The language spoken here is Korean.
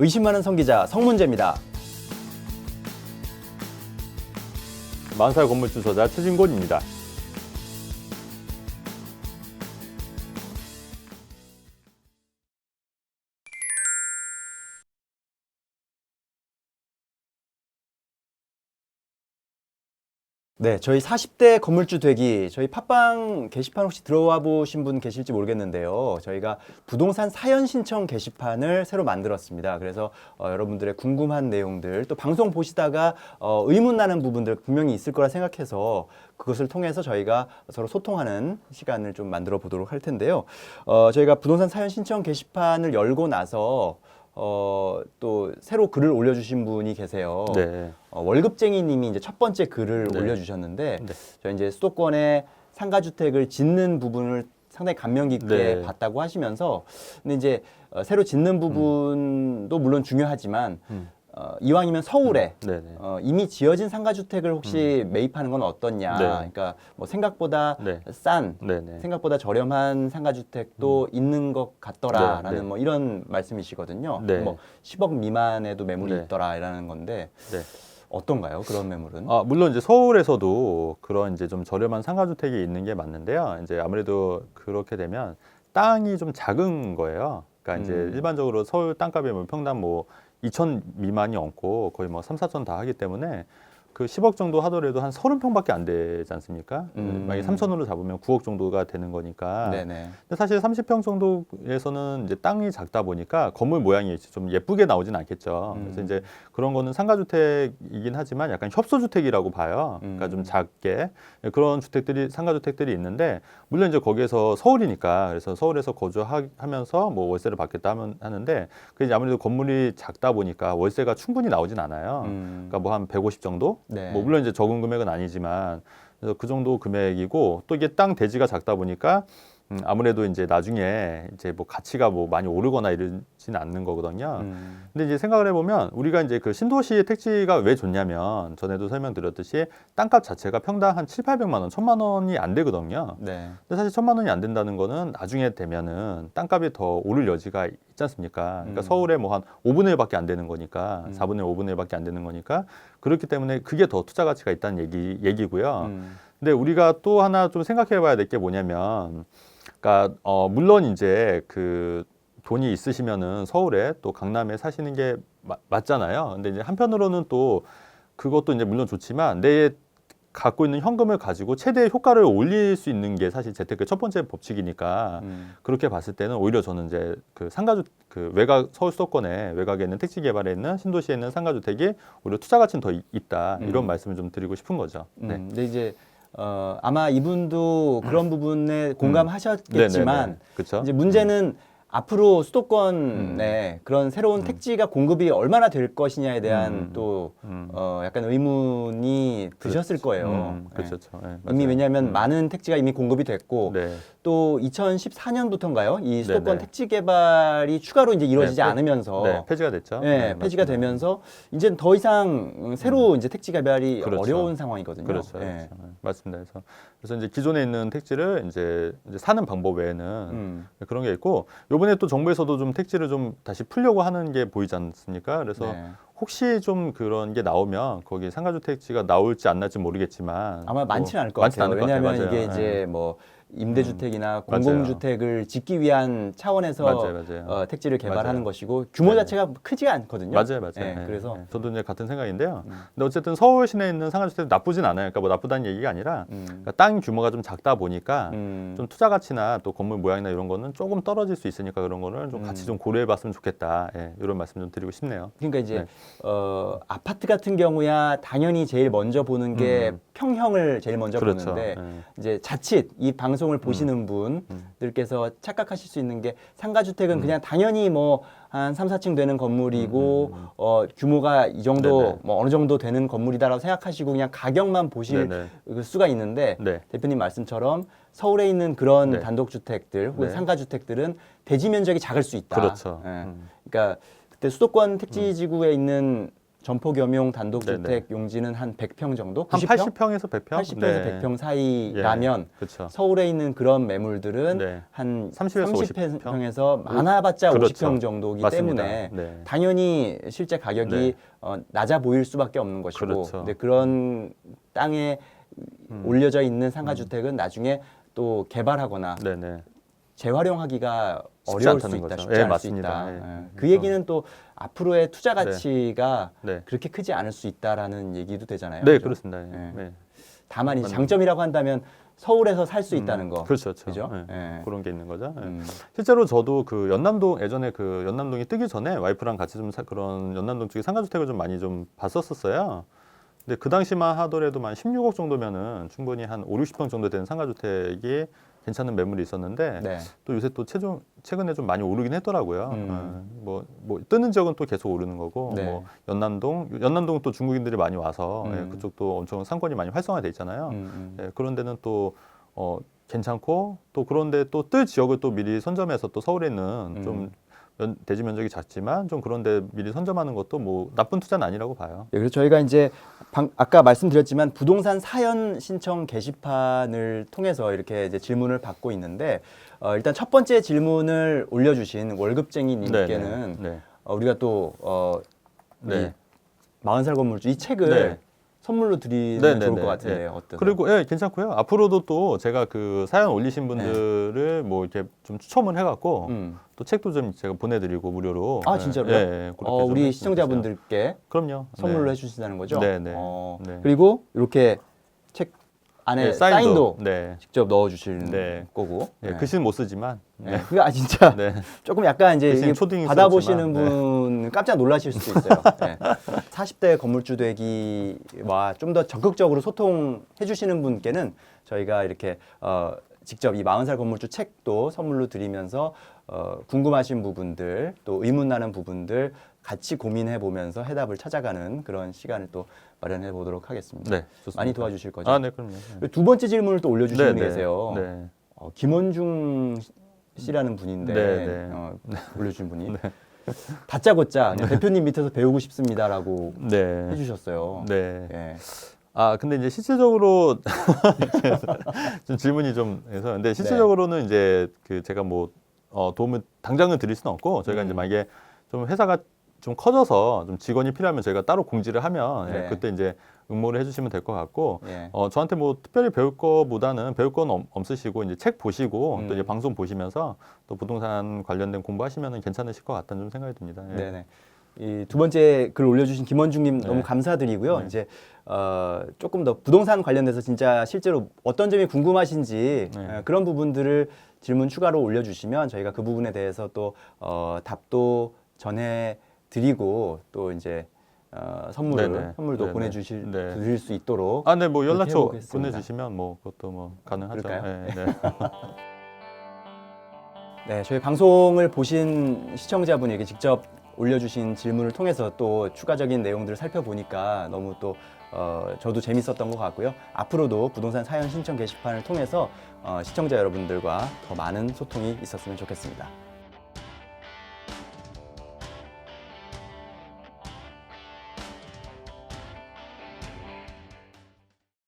의심 많은 성기자 성문재입니다. 만살 건물주 저자 최진곤입니다. 네, 저희 40대 건물주 되기, 저희 팟빵 게시판 혹시 들어와 보신 분 계실지 모르겠는데요. 저희가 부동산 사연 신청 게시판을 새로 만들었습니다. 그래서 여러분들의 궁금한 내용들, 또 방송 보시다가 의문 나는 부분들 분명히 있을 거라 생각해서 그것을 통해서 저희가 서로 소통하는 시간을 좀 만들어 보도록 할 텐데요. 저희가 부동산 사연 신청 게시판을 열고 나서 또 새로 글을 올려주신 분이 계세요. 네. 월급쟁이님이 이제 첫 번째 글을 네. 올려주셨는데, 네. 저희 이제 수도권에 상가주택을 짓는 부분을 상당히 감명 깊게 네. 봤다고 하시면서, 근데 이제 새로 짓는 부분도 물론 중요하지만, 이왕이면 서울에 네네. 이미 지어진 상가주택을 혹시 매입하는 건 어떻냐. 네. 그러니까 뭐 생각보다 네. 싼, 네네. 생각보다 저렴한 상가주택도 있는 것 같더라라는 네, 네. 뭐 이런 말씀이시거든요. 네. 뭐 10억 미만에도 매물이 네. 있더라라는 건데 네. 어떤가요? 그런 매물은? 물론 이제 서울에서도 그런 이제 좀 저렴한 상가주택이 있는 게 맞는데요. 이제 아무래도 그렇게 되면 땅이 좀 작은 거예요. 그러니까 이제 일반적으로 서울 땅값이 뭐 평당 뭐 2천 미만이 넘고 거의 뭐 3, 4천 다 하기 때문에 그 10억 정도 하더라도 한 30평밖에 안 되지 않습니까? 만약에 3천으로 잡으면 9억 정도가 되는 거니까. 네네. 근데 사실 30평 정도에서는 이제 땅이 작다 보니까 건물 모양이 좀 예쁘게 나오진 않겠죠. 그래서 이제 그런 거는 상가주택이긴 하지만 약간 협소주택이라고 봐요. 그러니까 좀 작게 그런 주택들이 상가주택들이 있는데 물론 이제 거기에서 서울이니까 그래서 서울에서 거주하면서 뭐 월세를 받겠다 하는데 그 이제 아무래도 건물이 작다 보니까 월세가 충분히 나오진 않아요. 그러니까 뭐 한 150 정도? 네. 뭐 물론 이제 적은 금액은 아니지만 그래서 그 정도 금액이고 또 이게 땅 대지가 작다 보니까 아무래도 이제 나중에 이제 뭐 가치가 뭐 많이 오르거나 이러지는 않는 거거든요. 근데 이제 생각을 해보면 우리가 이제 그 신도시의 택지가 왜 좋냐면 전에도 설명드렸듯이 땅값 자체가 평당 한 7, 800만 원, 1000만 원이 안 되거든요. 네. 근데 사실 1000만 원이 안 된다는 거는 나중에 되면은 땅값이 더 오를 여지가 있지 않습니까? 그러니까 서울에 뭐 한 5분의 1밖에 안 되는 거니까 4분의 1, 5분의 1밖에 안 되는 거니까 그렇기 때문에 그게 더 투자 가치가 있다는 얘기고요. 근데 우리가 또 하나 좀 생각해 봐야 될 게 뭐냐면 그러니까 물론 이제 그 돈이 있으시면은 서울에 또 강남에 사시는 게 맞잖아요. 근데 이제 한편으로는 또 그것도 이제 물론 좋지만 내 갖고 있는 현금을 가지고 최대의 효과를 올릴 수 있는 게 사실 재테크의 첫 번째 법칙이니까 그렇게 봤을 때는 오히려 저는 이제 그 그 외곽 서울 수도권에 외곽에 있는 택지 개발에 있는 신도시에 있는 상가주택이 오히려 투자 가치는 더 있다 이런 말씀을 좀 드리고 싶은 거죠. 네. 근데 이제 아마 이분도 그런 부분에 공감하셨겠지만 네네네. 그쵸? 이제 문제는 앞으로 수도권에 그런 새로운 택지가 공급이 얼마나 될 것이냐에 대한 또 약간 의문이 드셨을 거예요. 그렇죠. 네, 이미 맞아요. 왜냐하면 많은 택지가 이미 공급이 됐고 네. 또 2014년부터인가요? 이 수도권 네네. 택지 개발이 추가로 이제 이루어지지 네, 않으면서 네, 폐지가 됐죠. 네, 폐지가 맞습니다. 되면서 이제는 더 이상 새로 이제 택지 개발이 그렇죠. 어려운 상황이거든요. 그렇죠. 네. 그렇죠. 네, 맞습니다. 그래서 이제 기존에 있는 택지를 이제 사는 방법 외에는 그런 게 있고 요번에 또 정부에서도 좀 택지를 좀 다시 풀려고 하는 게 보이지 않습니까? 그래서 네. 혹시 좀 그런 게 나오면 거기 상가주택지가 나올지 안 나올지 모르겠지만 아마 많지는 않을 것 많지는 같아요. 않을 것 같아요. 왜냐하면 맞아요. 이게 이제 뭐 임대주택이나 맞아요. 공공주택을 짓기 위한 차원에서 맞아요. 택지를 개발하는 맞아요. 것이고 규모 네네. 자체가 크지가 않거든요. 맞아요. 네, 네, 그래서 네. 저도 이제 같은 생각인데요. 근데 어쨌든 서울 시내에 있는 상가주택 나쁘진 않아요. 그러니까 뭐 나쁘다는 얘기가 아니라 그러니까 땅 규모가 좀 작다 보니까 좀 투자 가치나 또 건물 모양이나 이런 거는 조금 떨어질 수 있으니까 그런 거를 좀 같이 좀 고려해봤으면 좋겠다. 예, 이런 말씀 좀 드리고 싶네요. 그러니까 이제 네. 아파트 같은 경우야 당연히 제일 먼저 보는 게 평형을 제일 먼저 그렇죠. 보는데 네. 이제 자칫 이 방송을 보시는 분들께서 착각하실 수 있는 게 상가주택은 그냥 당연히 뭐 한 3, 4층 되는 건물이고 규모가 이 정도 네네. 뭐 어느 정도 되는 건물이다라고 생각하시고 그냥 가격만 보실 네네. 그 수가 있는데 네. 대표님 말씀처럼 서울에 있는 그런 네. 단독주택들 혹은 네. 상가주택들은 대지 면적이 작을 수 있다. 그렇죠. 예. 그러니까 그때 수도권 택지지구에 있는 점포 겸용 단독주택 네네. 용지는 한 100평 정도? 한 90평? 80평에서 100평? 80평에서 100평 사이라면 그렇죠. 서울에 있는 그런 매물들은 네. 한 30에서 50평? 30평에서 많아봤자 그렇죠. 50평 정도이기 맞습니다. 때문에 네. 당연히 실제 가격이 네. 낮아 보일 수밖에 없는 것이고 그렇죠. 근데 그런 땅에 올려져 있는 상가주택은 나중에 또 개발하거나 네네. 재활용하기가 쉽지 어려울 수 않다는 있다, 거죠. 쉽지 예, 않을 맞습니다. 수 예. 있다. 그 얘기는 또 앞으로의 투자 네. 가치가 네. 그렇게 크지 않을 수 있다라는 얘기도 되잖아요. 네, 그죠? 그렇습니다. 예. 네. 네. 다만 이제 맞는- 장점이라고 한다면 서울에서 살 수 있다는 거. 그렇죠. 그죠? 예. 예. 그런 게 있는 거죠. 예. 음. 실제로 저도 그 연남동 예전에 그 연남동이 뜨기 전에 와이프랑 같이 좀 그런 연남동 쪽에 상가주택을 좀 많이 좀 봤었어요. 근데 그 당시만 하더라도 한 16억 정도면은 충분히 한 5, 60평 정도 되는 상가주택이 괜찮은 매물이 있었는데 네. 또 요새 또 최근에 좀 많이 오르긴 했더라고요. 뭐 뜨는 지역은 또 계속 오르는 거고 네. 뭐 연남동 또 중국인들이 많이 와서 예, 그쪽도 엄청 상권이 많이 활성화돼 있잖아요. 예, 그런 데는 또 괜찮고 또 그런데 또 뜰 지역을 또 미리 선점해서 또 서울에 있는 좀 대지 면적이 작지만 좀 그런데 미리 선점하는 것도 뭐 나쁜 투자는 아니라고 봐요. 네, 그래서 저희가 이제 아까 말씀드렸지만 부동산 사연 신청 게시판을 통해서 이렇게 이제 질문을 받고 있는데 일단 첫 번째 질문을 올려주신 월급쟁이님께는 네. 우리가 또 네. 40살 건물주 이 책을 네. 선물로 드리면 네, 네, 좋을 네, 것 같은데 네. 어떠세요? 그리고 예, 괜찮고요. 앞으로도 또 제가 그 사연 올리신 분들을 뭐 이렇게 좀 추첨을 해갖고 또 책도 좀 제가 보내드리고 무료로. 아 예, 진짜로요? 예, 예, 그렇게 좀 우리 해주세요. 시청자분들께 그럼요. 선물로 네. 해주신다는 거죠? 네, 네. 네. 그리고 이렇게 책 안에 네, 사인도 네. 직접 넣어주실 네. 거고. 예, 네. 글씨는 못 쓰지만. 네. 그게 진짜 네. 조금 약간 이제 글씨는 이게 초딩이 받아보시는 쓰였지만, 분 깜짝 놀라실 수도 있어요. 네. 40대 건물주 되기와 좀 더 적극적으로 소통해 주시는 분께는 저희가 이렇게 직접 이 40살 건물주 책도 선물로 드리면서 궁금하신 부분들 또 의문 나는 부분들 같이 고민해 보면서 해답을 찾아가는 그런 시간을 또 마련해 보도록 하겠습니다. 네, 좋습니다. 많이 도와주실 거죠? 아, 네, 그럼요. 네. 두 번째 질문을 또 올려주신 분이 네, 계세요. 네. 김원중 씨라는 분인데 네, 네. 올려주신 분이 다짜고짜 그냥 대표님 밑에서 배우고 싶습니다라고 네. 해주셨어요. 네. 예. 아, 근데 이제 실질적으로 좀 질문이 좀 해서 근데 실질적으로는 이제 그 제가 뭐 도움을 당장은 드릴 수는 없고 저희가 이제 만약에 좀 회사가 좀 커져서 좀 직원이 필요하면 저희가 따로 공지를 하면 네. 예, 그때 이제 응모를 해주시면 될 것 같고 예. 저한테 뭐 특별히 배울 거보다는 배울 건 없으시고 이제 책 보시고 또 이제 방송 보시면서 또 부동산 관련된 공부하시면 괜찮으실 것 같다는 좀 생각이 듭니다. 예. 네네. 이 두 번째 글 올려주신 김원중님 네. 너무 감사드리고요. 네. 이제 조금 더 부동산 관련돼서 진짜 실제로 어떤 점이 궁금하신지 네. 그런 부분들을 질문 추가로 올려주시면 저희가 그 부분에 대해서 또 답도 전해드리고 또 이제 네네. 선물도 네네. 네. 드릴 수 있도록 아, 네, 뭐 그렇게 연락처 해보겠습니다. 보내주시면 뭐 그것도 뭐 가능하죠. 그럴까요? 네, 네. 네, 저희 방송을 보신 시청자분에게 직접 올려주신 질문을 통해서 또 추가적인 내용들을 살펴보니까 너무 또 저도 재밌었던 것 같고요. 앞으로도 부동산 사연 신청 게시판을 통해서 시청자 여러분들과 더 많은 소통이 있었으면 좋겠습니다.